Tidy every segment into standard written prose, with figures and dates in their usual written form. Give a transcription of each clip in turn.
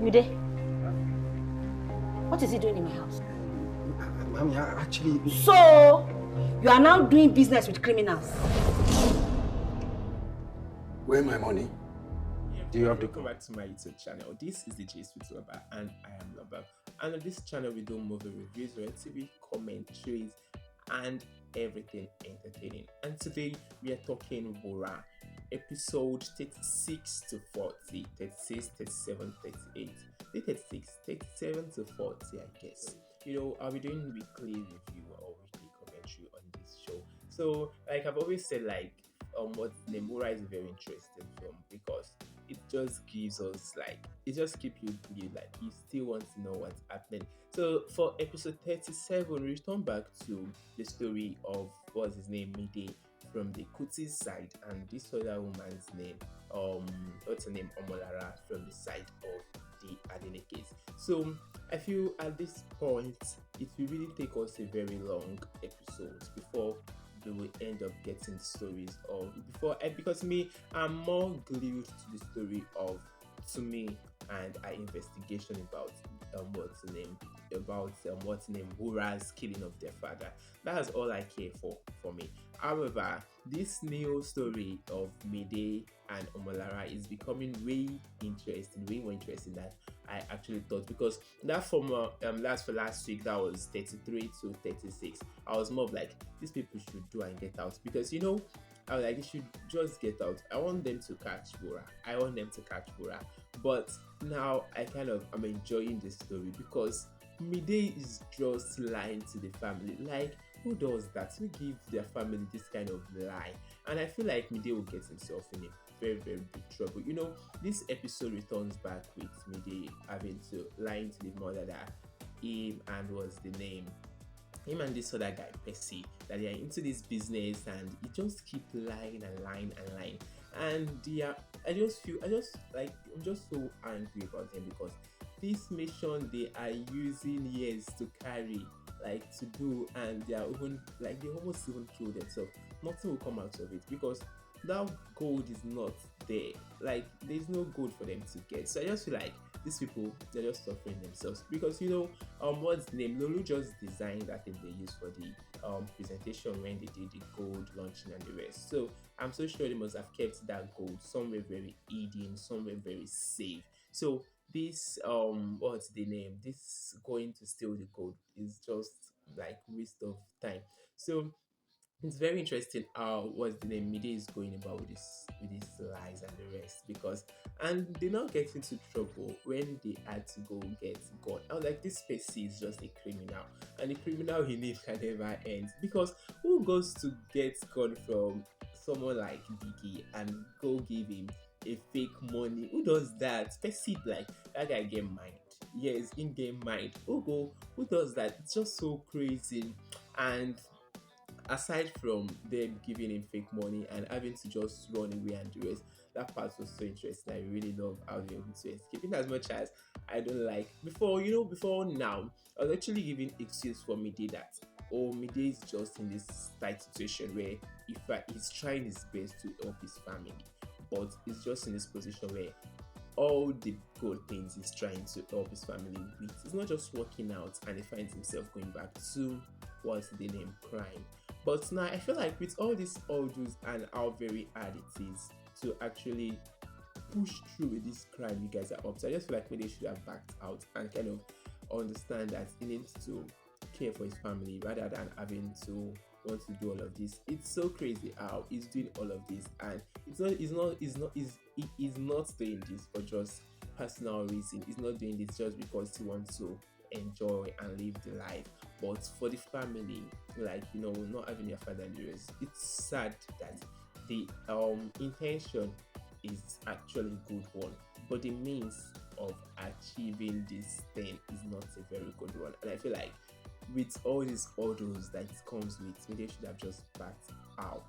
Mide, what is he doing in my house? Mommy, actually... So, you are now doing business with criminals? Where my money? Do you have to come back to my YouTube channel? This is the Gist with Loba, and I am Loba. And on this channel, we do movie reviews, TV commentaries, and everything entertaining. And today, we are talking Wura, episode 36 to 40, 36, 37, 38, 36, 37 to 40, I guess. You know, I'll be doing weekly review or weekly commentary on this show. So, like I've always said, like, what's the name? Wura is a very interesting film because it just gives us it just keeps you glued, like you still want to know what's happening. So for episode 37, we return back to the story of what's his name, Mide from the Kuti's side, and this other woman's name, what's her name, Omolara, from the side of the Adenekes. So I feel at this point it will really take us a very long episode before we will end up getting the stories of because I'm more glued to the story of Tumi and our investigation about Wura's killing of their father. That's all I care for me. However, this new story of Mide and Omolara is becoming way more interesting than I actually thought, because that from that's for last week, that was 33 to 36. I was more of like, these people should do and get out, because I was like, they should just get out. I want them to catch Wura. But now I'm enjoying the story because Mide is just lying to the family. Like, who does that? Who gives their family this kind of lie? And I feel like Mide will get himself in a very, very big trouble. This episode returns back with Mide having to lie to the mother that him and this other guy, Tersy, that they are into this business, and he just keep lying. And I'm just so angry about them, because this mission they are using years to carry, to do, and they almost even kill themselves. Nothing will come out of it because that gold is not there. There's no gold for them to get. So I just feel like these people, they're just suffering themselves, because what's the name, Lulu just designed that thing they used for the presentation when they did the gold launching and the rest. So I'm so sure they must have kept that gold somewhere very hidden, somewhere very safe. So this what's the name, this going to steal the gold is just waste of time. So it's very interesting how what's the name Mide is going about with this lies and the rest, because and they now get into trouble when they had to go get God. I was like, this Percy is just a criminal, and the criminal he needs can never end, because who goes to get God from someone like Biggie and go give him a fake money? Who does that? Percy, that guy get mind. Yes, in-game mind. Who does that? It's just so crazy. And aside from them giving him fake money and having to just run away and the rest, that part was so interesting. I really love how they were able to escape. In as much as I don't like before now, I was actually giving excuse for Mide that Mide is just in this tight situation where he's trying his best to help his family, but he's just in this position where all the good things he's trying to help his family with, it's not just working out, and he finds himself going back to what's the name, crime. But now I feel like with all these audios and how very hard it is to actually push through with this crime you guys are up to, I just feel like maybe they should have backed out and kind of understand that he needs to care for his family rather than having to want to do all of this. It's so crazy how he's doing all of this, and he's not doing this for just personal reason. He's not doing this just because he wants to enjoy and live the life, but for the family, not having their father in the rest. It's sad that the intention is actually a good one, but the means of achieving this thing is not a very good one. And I feel like with all these orders that it comes with, maybe they should have just backed out.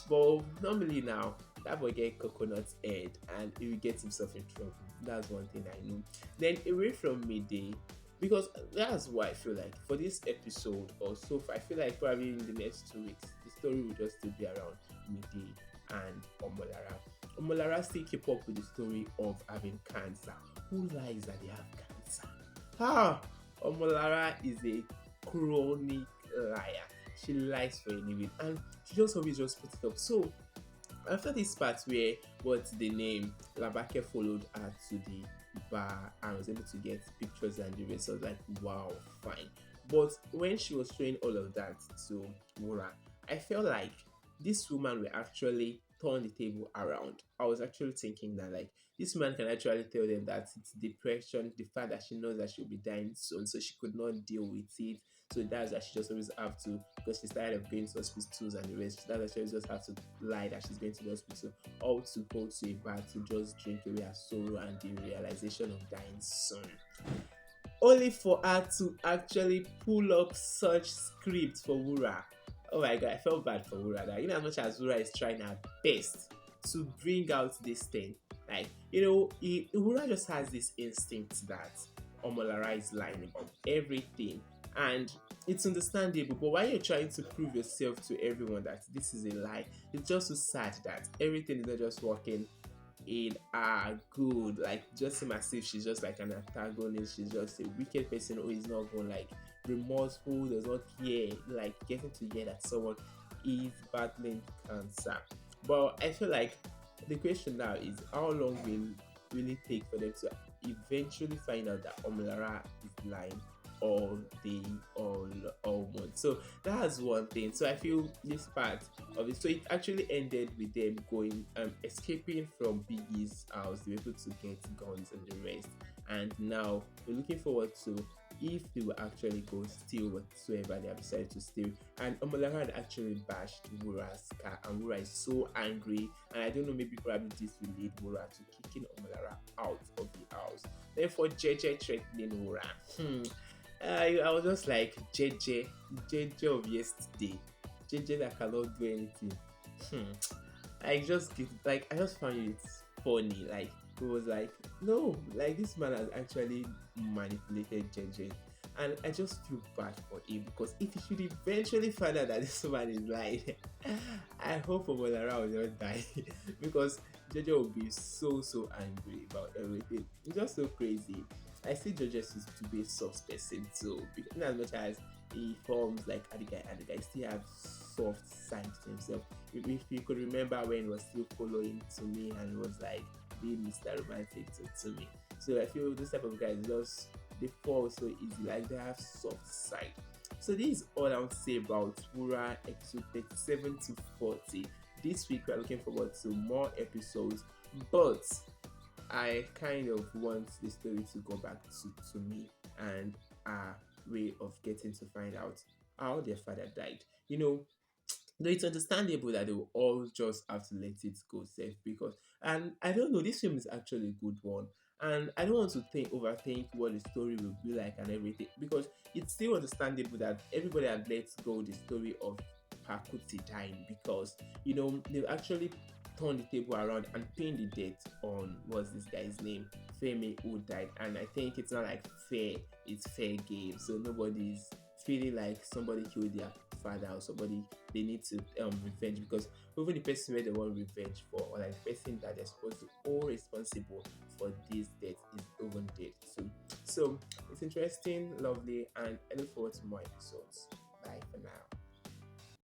But normally now, that boy get coconut head and he will get himself in trouble. That's one thing I know. Then away from Mide, because that's why I feel like for this episode or so far, I feel like probably in the next 2 weeks, the story will just still be around Mide and Omolara. Omolara still keep up with the story of having cancer. Who lies that they have cancer? Ah, Omolara is a chronic liar. She lies for a living, and she just always just put it up. So after this part where what's the name, Labake followed her to the bar and was able to get pictures and the rest. I was like, wow, fine. But when she was showing all of that to Wura, I felt like this woman will actually turn the table around. I was actually thinking that like this man can actually tell them that it's depression, the fact that she knows that she'll be dying soon, so she could not deal with it. So that's that she just always have to, because she's tired of going to hospitals and the rest. That's why she always just have to lie that she's going to the hospital, or to go to a bar to just drink away her sorrow and the realization of dying soon. Only for her to actually pull up such script for Wura. Oh my god, I felt bad for Wura. That even as much as Wura is trying her best to bring out this thing, like Wura just has this instinct that Omolara is lying about everything, and it's understandable. But while you're trying to prove yourself to everyone that this is a lie, it's just so sad that everything is not just working in good, like just seem as if she's just like an antagonist, she's just a wicked person who is not going like remorseful, does not care, like getting to hear that someone is battling cancer. But I feel like the question now is how long will it take for them to eventually find out that Omolara is lying, or they all want. So that's one thing. So I feel this part of it. So it actually ended with them going escaping from Biggie's house. They were able to get guns and the rest. And now we're looking forward to if they will actually go steal whatsoever they have decided to steal. And Omolara had actually bashed Wura's car, and Wura is so angry. And I don't know, maybe probably this will lead Wura to kicking Omolara out of the house. Therefore, JJ threatening Wura. I was just like JJ of yesterday, JJ that cannot do anything. I just found it funny. Like it was like, no, like this man has actually manipulated JJ, and I just feel bad for him, because if he should eventually find out that this man is lying, I hope Omolara will not die because JJ will be so angry about everything. It's just so crazy. I see Georges to be a soft person too, because in as much as he forms like Adeka, he still have soft side to himself. If you could remember when he was still following to me and was like being Mr. Romantic to me. So I feel this type of guys just they fall so easy, like they have soft side. So this is all I want to say about Wura episode 37 to 40. This week we're looking forward to more episodes, but I kind of want the story to go back to me and a way of getting to find out how their father died. Though it's understandable that they will all just have to let it go safe, because, and I don't know, this film is actually a good one, and I don't want to overthink what the story will be like and everything, because it's still understandable that everybody had let go the story of Pakuti dying, because they've actually turned the table around and pinned the death on what's this guy's name, Femi, who died. And I think it's not like fair, it's fair game, so nobody's feeling like somebody killed their father or somebody they need to revenge, because even the person where they want revenge for, or like the person that they're supposed to all responsible for this death is even dead too. So it's interesting, lovely, and I look forward to more episodes. Bye for now.